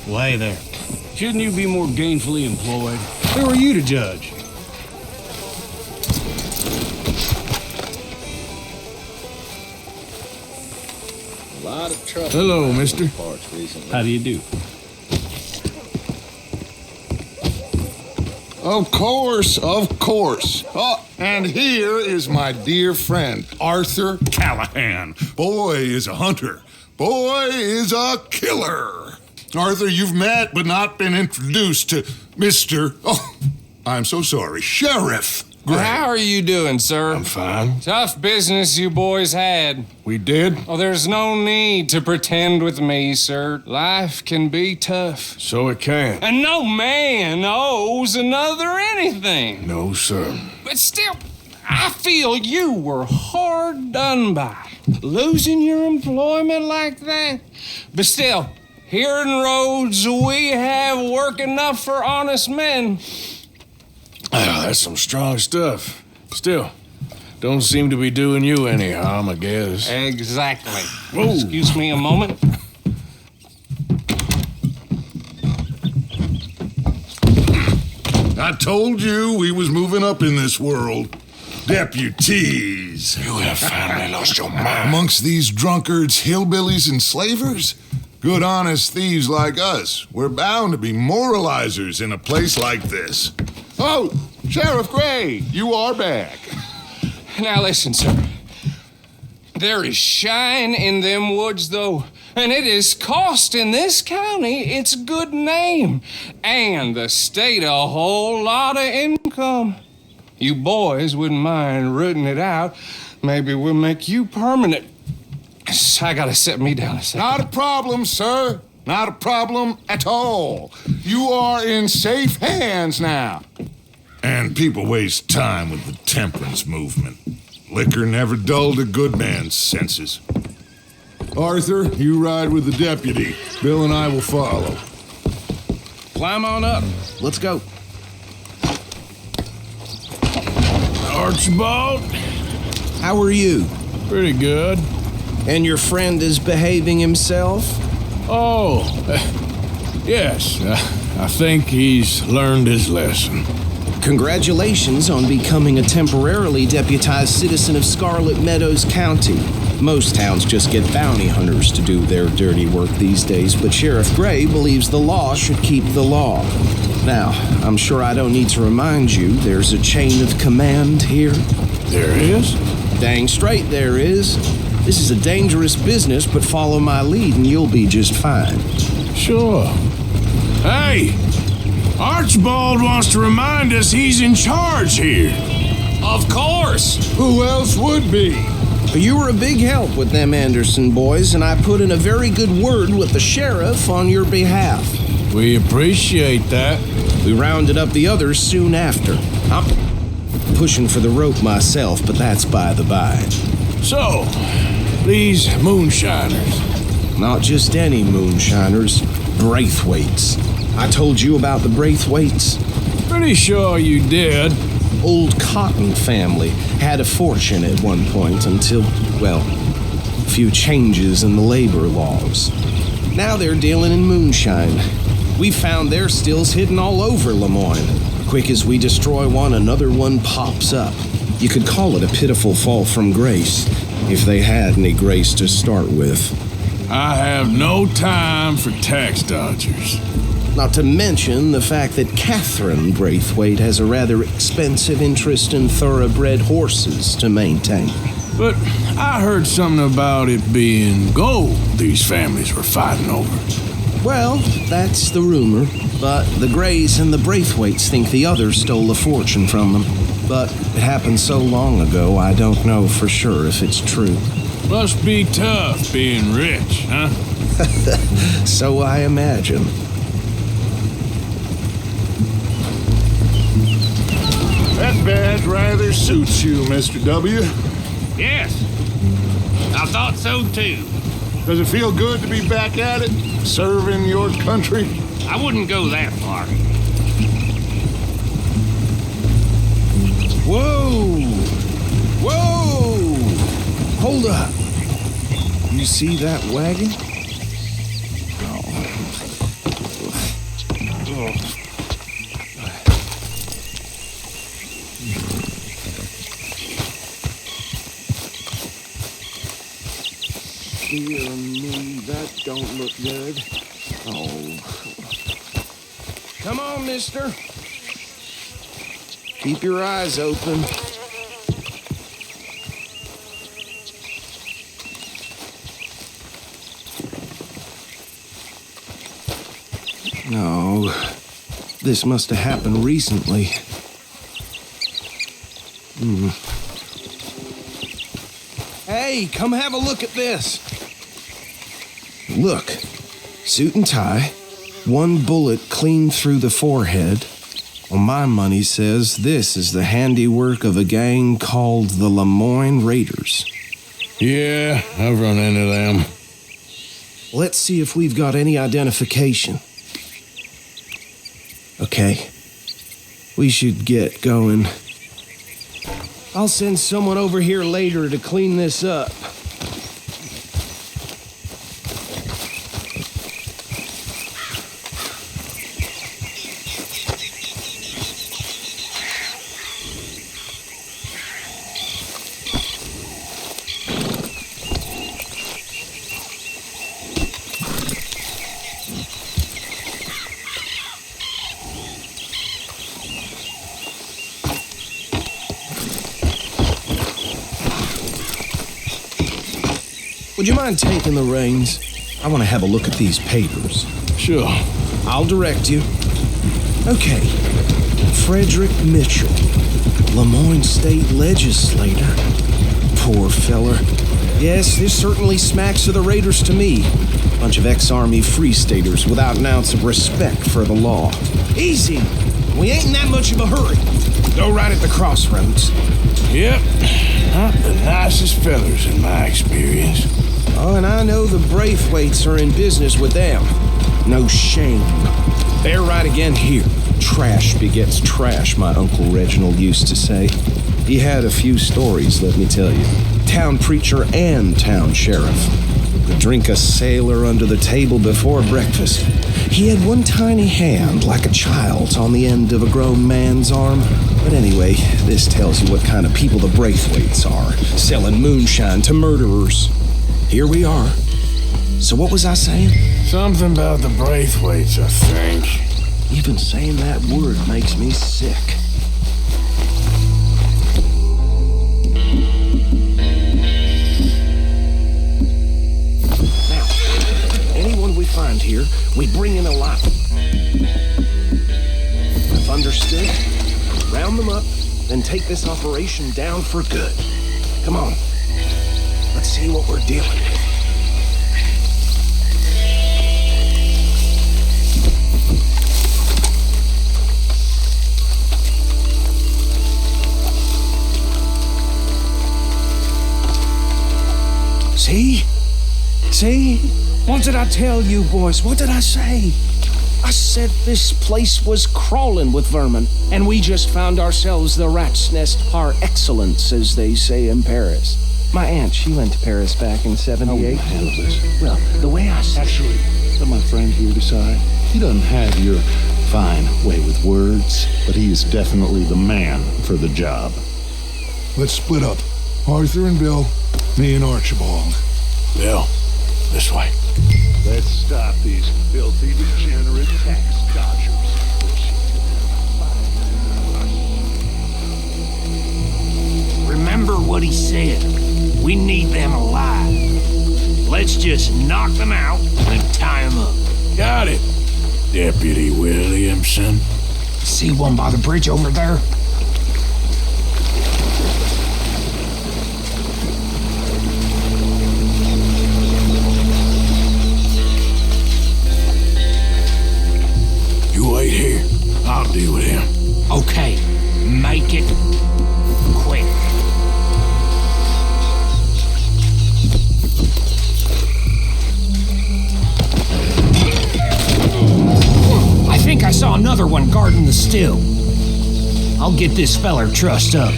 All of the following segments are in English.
Well, hey there. Shouldn't you be more gainfully employed? Who are you to judge? A lot of trouble. Hello, mister. How do you do? Of course, of course. Oh, and here is my dear friend, Arthur Callahan. Boy is a hunter. Boy is a killer. Arthur, you've met but not been introduced to Mr. Oh, I'm so sorry, Sheriff Gray. How are you doing, sir? I'm fine. Tough business you boys had. We did? Oh, there's no need to pretend with me, sir. Life can be tough. So it can. And no man owes another anything. No, sir. But still, I feel you were hard done by. Losing your employment like that. But still, here in Rhodes, we have work enough for honest men. Oh, that's some strong stuff. Still, don't seem to be doing you any harm, I guess. Exactly. Whoa. Excuse me a moment. I told you we was moving up in this world. Deputies. You have finally lost your mind. Amongst these drunkards, hillbillies, and slavers? Good, honest thieves like us. We're bound to be moralizers in a place like this. Oh, Sheriff Gray, you are back. Now listen, sir. There is shine in them woods, though, and it is costing this county its good name and the state a whole lot of income. You boys wouldn't mind rooting it out. Maybe we'll make you permanent. I gotta sit me down a second. Not a problem, sir. Not a problem at all. You are in safe hands now. And people waste time with the temperance movement. Liquor never dulled a good man's senses. Arthur, you ride with the deputy. Bill and I will follow. Climb on up. Let's go. Archibald? How are you? Pretty good. And your friend is behaving himself? Oh, yes. I think he's learned his lesson. Congratulations on becoming a temporarily deputized citizen of Scarlet Meadows County. Most towns just get bounty hunters to do their dirty work these days, but Sheriff Gray believes the law should keep the law. Now, I'm sure I don't need to remind you there's a chain of command here. There is? Dang straight there is. This is a dangerous business, but follow my lead and you'll be just fine. Sure. Hey! Archibald wants to remind us he's in charge here. Of course! Who else would be? You were a big help with them Anderson boys, and I put in a very good word with the sheriff on your behalf. We appreciate that. We rounded up the others soon after. I'm pushing for the rope myself, but that's by the by. So, these moonshiners. Not just any moonshiners, Braithwaites. I told you about the Braithwaites? Pretty sure you did. Old Cotton family had a fortune at one point until, well, a few changes in the labor laws. Now they're dealing in moonshine. We found their stills hidden all over Lemoyne. Quick as we destroy one, another one pops up. You could call it a pitiful fall from grace, if they had any grace to start with. I have no time for tax dodgers. Not to mention the fact that Catherine Braithwaite has a rather expensive interest in thoroughbred horses to maintain. But I heard something about it being gold these families were fighting over. Well, that's the rumor. But the Grays and the Braithwaites think the others stole a fortune from them. But it happened so long ago, I don't know for sure if it's true. Must be tough being rich, huh? So I imagine. That badge rather suits you, Mr. W. Yes. I thought so too. Does it feel good to be back at it, serving your country? I wouldn't go that far. Whoa! Whoa! Hold up. You see that wagon? Oh. Dear me, that don't look good. Oh. Come on, mister. Keep your eyes open. No, this must have happened recently. Hey, come have a look at this. Look, suit and tie, one bullet clean through the forehead. Well, my money says this is the handiwork of a gang called the Lemoyne Raiders. Yeah, I've run into them. Let's see if we've got any identification. Okay, we should get going. I'll send someone over here later to clean this up. Would you mind taking the reins? I want to have a look at these papers. Sure. I'll direct you. Okay. Frederick Mitchell, Lemoyne State Legislator. Poor feller. Yes, this certainly smacks of the Raiders to me. Bunch of ex-Army Free Staters without an ounce of respect for the law. Easy. We ain't in that much of a hurry. Go right at the crossroads. Yep. Not the nicest fellers in my experience. Oh, and I know the Braithwaites are in business with them. No shame. They're right again here. Trash begets trash, my Uncle Reginald used to say. He had a few stories, let me tell you. Town preacher and town sheriff. Could drink a sailor under the table before breakfast. He had one tiny hand, like a child's, on the end of a grown man's arm. But anyway, this tells you what kind of people the Braithwaites are, selling moonshine to murderers. Here we are. So what was I saying? Something about the Braithwaites, I think. Even saying that word makes me sick. Now, anyone we find here, we bring in alive. If understood, round them up, then take this operation down for good. Come on. Let's see what we're dealing with. See? See? What did I tell you, boys? What did I say? I said this place was crawling with vermin, and we just found ourselves the rat's nest par excellence, as they say in Paris. My aunt, she went to Paris back in '78. How handle this? Well, the way I said... Actually, let my friend here decide. He doesn't have your fine way with words, but he is definitely the man for the job. Let's split up. Arthur and Bill, me and Archibald. Bill, this way. Let's stop these filthy, degenerate tax dodgers. Remember what he said. We need them alive. Let's just knock them out and tie them up. Got it, Deputy Williamson. See one by the bridge over there? You wait here. I'll deal with him. Okay, make it quick. I think I saw another one guarding the still. I'll get this feller trussed up.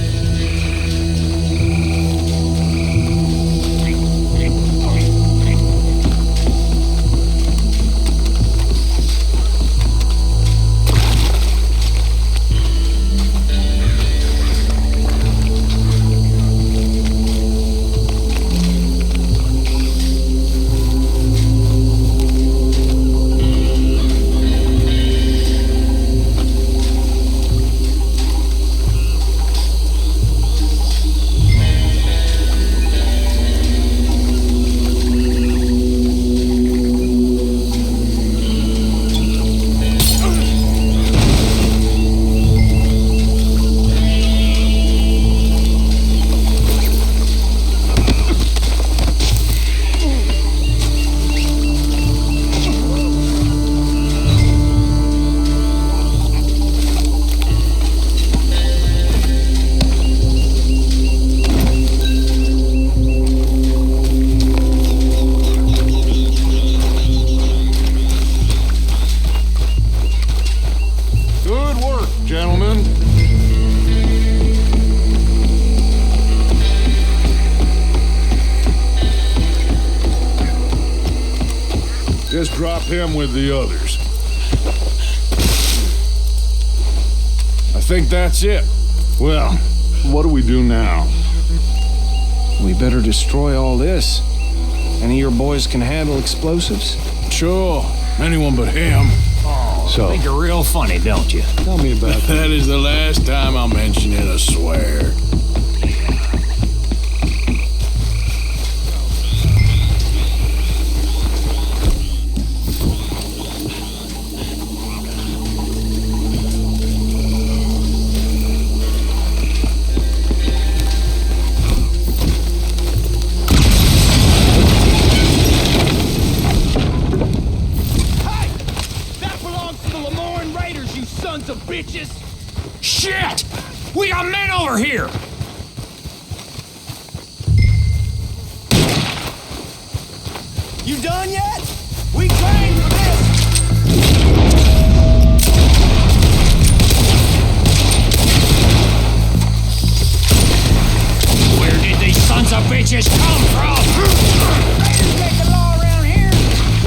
him with the others. I think that's it. Well, what do we do now? We better destroy all this. Any of your boys can handle explosives? Sure. Anyone but him. So, Think you're real funny, don't you? tell me about That is the last time I'll mention it, I swear. Shit! We got men over here! You done yet? We trained for this! Where did these sons of bitches come from? Raiders make the law around here!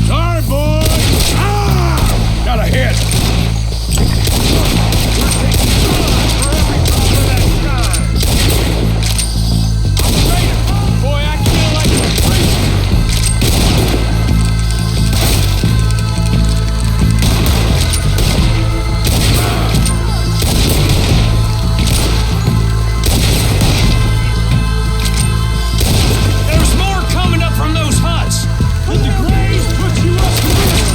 Sorry, boys! Ah! Got a hit! Boy, I feel like a freak! There's more coming up from those huts! But the Grays put you up to this!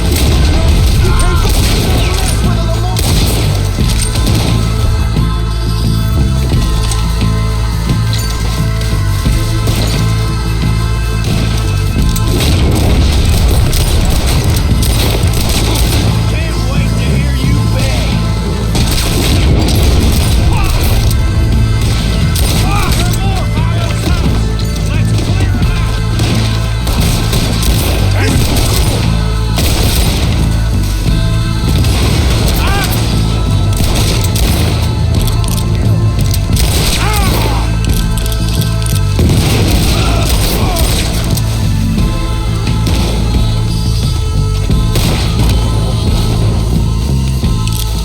You can't go mess with a Lamont! Can't wait to hear you beg! There are more by those huts! Let's clear them out!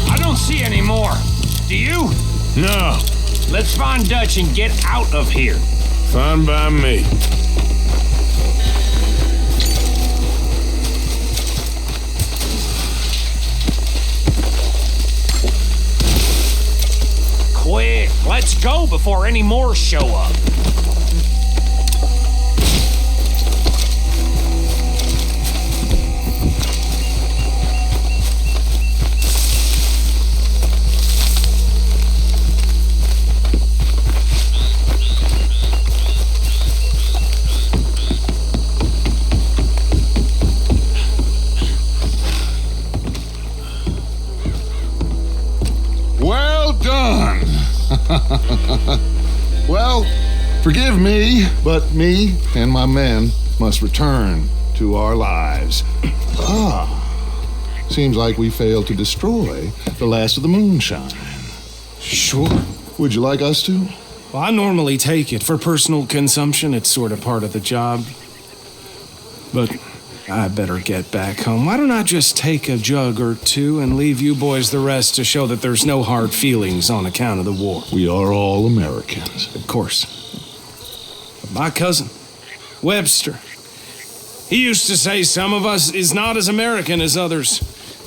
I don't see any more. Do you? No, Let's find Dutch and get out of here. fine by me. Quick, let's go before any more show up. Well done. Well, forgive me, but me and my men must return to our lives. Seems like we failed to destroy the last of the moonshine. Sure. Would you like us to? Well, I normally take it for personal consumption. It's sort of part of the job. But I better get back home. Why don't I just take a jug or two and leave you boys the rest to show that there's no hard feelings on account of the war? We are all Americans. Of course. But my cousin, Webster, he used to say some of us is not as American as others,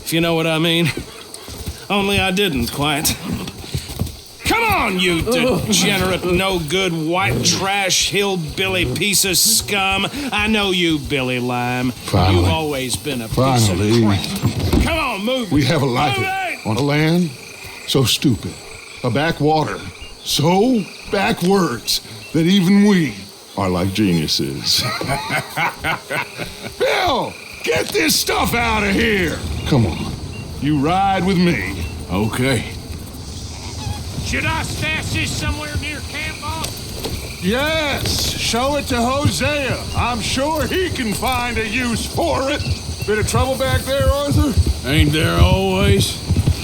if you know what I mean. Only I didn't quite. Come on, you degenerate, no-good, white trash, hillbilly piece of scum. I know you, Billy Lime. Finally. You've always been a piece Finally. of crap. Come on, move. We have a life Move it. on a land so stupid, a backwater so backwards that even we are like geniuses. Bill, get this stuff out of here. Come on, you ride with me. Okay. Should I stash this somewhere near camp, boss? Yes, show it to Hosea. I'm sure he can find a use for it. Bit of trouble back there, Arthur? Ain't there always?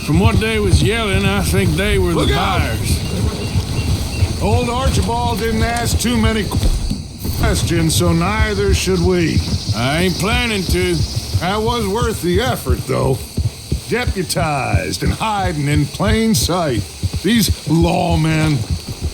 From what they was yelling, I think they were Look the out. buyers. Old Archibald didn't ask too many questions, so neither should we. I ain't planning to. That was worth the effort, though. Deputized and hiding in plain sight. These lawmen,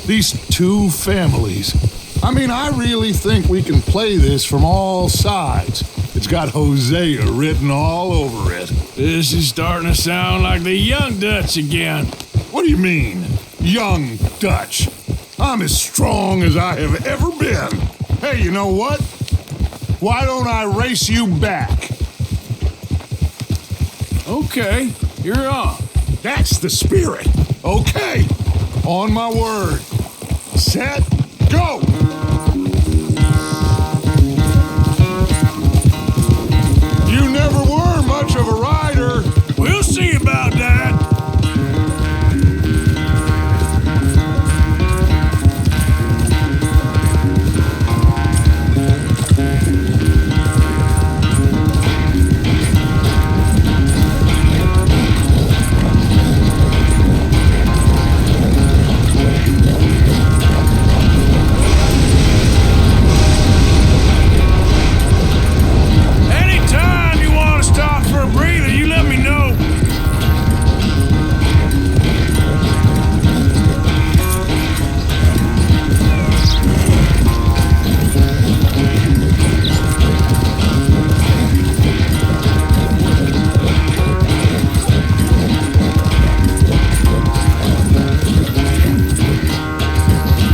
these two families. I mean, I really think we can play this from all sides. It's got Hosea written all over it. This is starting to sound like the Young Dutch again. What do you mean, young Dutch? I'm as strong as I have ever been. Hey, you know what? Why don't I race you back? Okay, you're on. That's the spirit. Okay, on my word. Set, go! You never were much of a rider. We'll see about that. Anytime you want to stop for a breather, you let me know.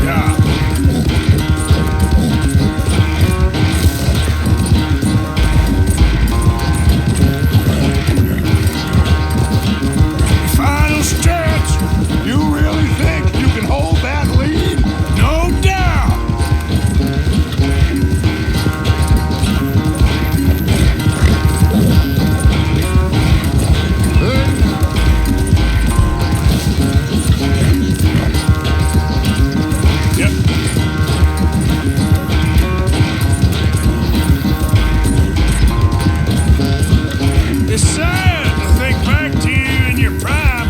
Yeah. Final stretch. You really think you can hold that lead? No doubt. Yep. It's sad to think back to you in your prime.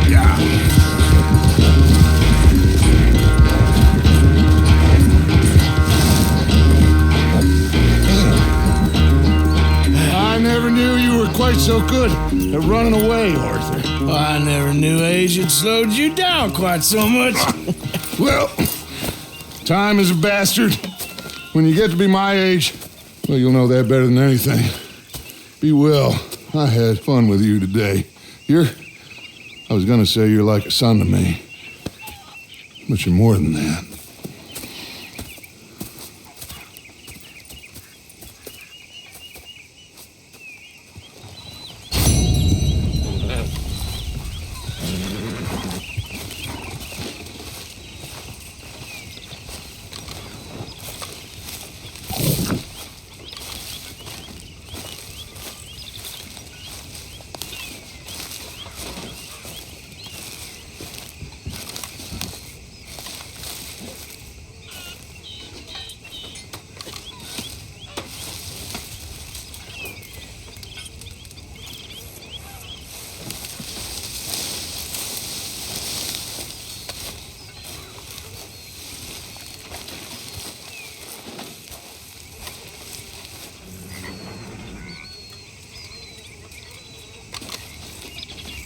Yeah. I never knew you were quite so good at running away, Arthur. I never knew age had slowed you down quite so much. Well, time is a bastard. When you get to be my age, well, you'll know that better than anything. Be well. I had fun with you today. I was gonna say you're like a son to me, but you're more than that.